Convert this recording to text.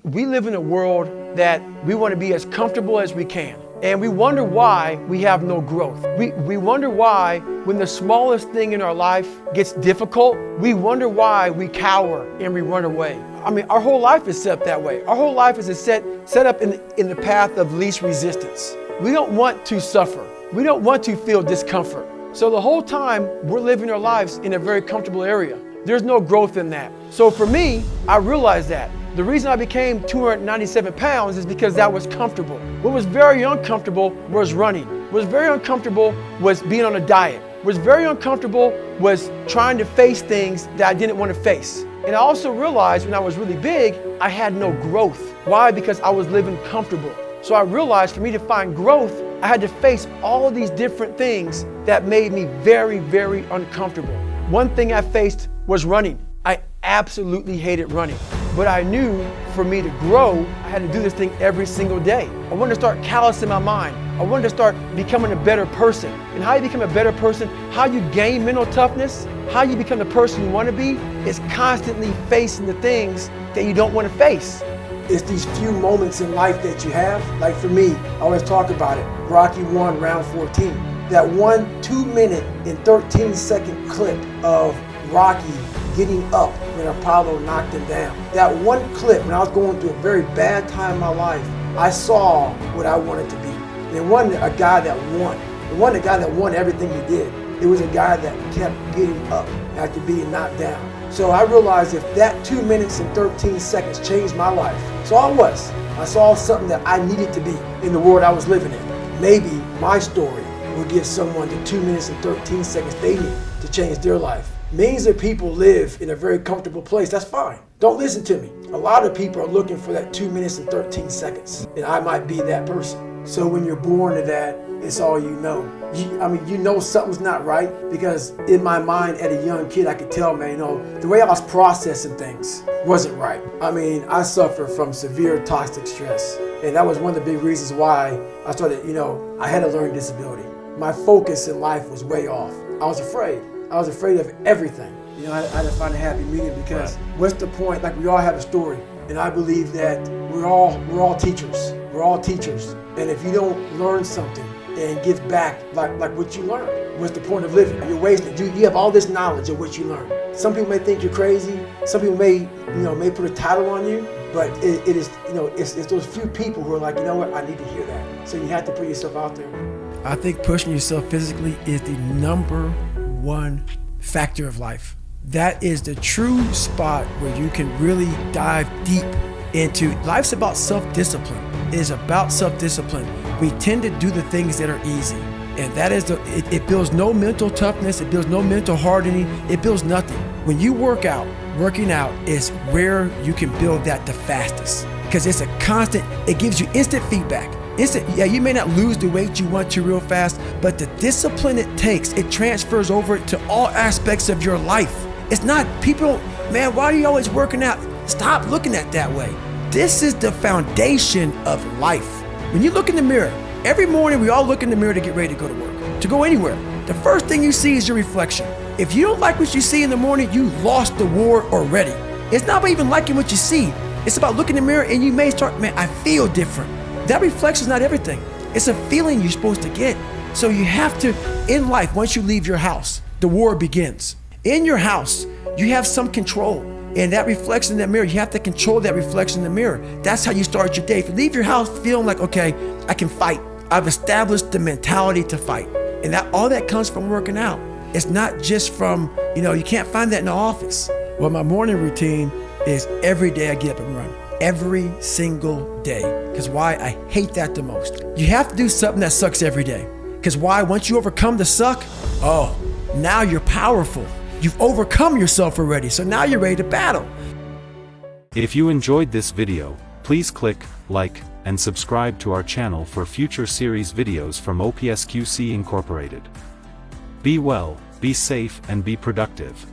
We live in a world that we want to be as comfortable as we can. And we wonder why we have no growth. We wonder why when the smallest thing in our life gets difficult, we wonder why we cower and we run away. I mean, our whole life is set up that way. Our whole life is set up in the path of least resistance. We don't want to suffer. We don't want to feel discomfort. So the whole time we're living our lives in a very comfortable area. There's no growth in that. So for me, I realized that. The reason I became 297 pounds is because that was comfortable. What was very uncomfortable was running. What was very uncomfortable was being on a diet. What was very uncomfortable was trying to face things that I didn't want to face. And I also realized when I was really big, I had no growth. Why? Because I was living comfortable. So I realized for me to find growth, I had to face all of these different things that made me very, very uncomfortable. One thing I faced was running. I absolutely hated running. But I knew for me to grow, I had to do this thing every single day. I wanted to start callousing my mind. I wanted to start becoming a better person. And how you become a better person, how you gain mental toughness, how you become the person you want to be, is constantly facing the things that you don't want to face. It's these few moments in life that you have. Like for me, I always talk about it. Rocky 1, round 14. That 2-minute and 13-second clip of Rocky getting up when Apollo knocked him down. That one clip, when I was going through a very bad time in my life, I saw what I wanted to be. And it wasn't a guy that won. It wasn't a guy that won everything he did. It was a guy that kept getting up after being knocked down. So I realized if that 2 minutes and 13 seconds changed my life, so I saw something that I needed to be in the world I was living in. Maybe my story will give someone the 2 minutes and 13 seconds they need to change their life. Millions of people live in a very comfortable place. That's fine. Don't listen to me. A lot of people are looking for that 2 minutes and 13 seconds, and I might be that person. So when you're born to that, it's all you know. You know something's not right, because in my mind at a young kid, I could tell, man, the way I was processing things wasn't right. I mean, I suffer from severe toxic stress, and that was one of the big reasons why I started, I had a learning disability. My focus in life was way off. I was afraid. I was afraid of everything. I had to find a happy medium, because what's the point? Like, we all have a story, and I believe that we're all teachers. We're all teachers, and if you don't learn something and give back like what you learned, what's the point of living? You're wasting. You have all this knowledge of what you learned. Some people may think you're crazy. Some people may put a title on you, but it is it's those few people who are like, you know what? I need to hear that. So you have to put yourself out there. I think pushing yourself physically is the number one factor of life. That is the true spot where you can really dive deep into. Life's about self-discipline. It is about self-discipline. We tend to do the things that are easy, and that is it builds no mental toughness. It builds no mental hardening. It builds nothing. When you working out is where you can build that the fastest, because it's a constant. It gives you instant feedback. Yeah, you may not lose the weight you want to real fast, but the discipline it takes, it transfers over to all aspects of your life. It's not, man, why are you always working out? Stop looking at it that way. This is the foundation of life. When you look in the mirror, every morning we all look in the mirror to get ready to go to work, to go anywhere. The first thing you see is your reflection. If you don't like what you see in the morning, you lost the war already. It's not about even liking what you see. It's about looking in the mirror and you may start, man, I feel different. That reflection is not everything. It's a feeling you're supposed to get. So you have to, in life, once you leave your house, the war begins. In your house, you have some control. And that reflection in that mirror, you have to control that reflection in the mirror. That's how you start your day. If you leave your house feeling like, okay, I can fight. I've established the mentality to fight. And all that comes from working out. It's not just from, you can't find that in the office. Well, my morning routine is every day I get up and run. Every single day. Because why? I hate that the most. You have to do something that sucks every day. Because why? Once you overcome the suck, now you're powerful. You've overcome yourself already. So now you're ready to battle. If you enjoyed this video, please click like and subscribe to our channel for future series videos from OPSQC Incorporated. Be well, be safe, and be productive.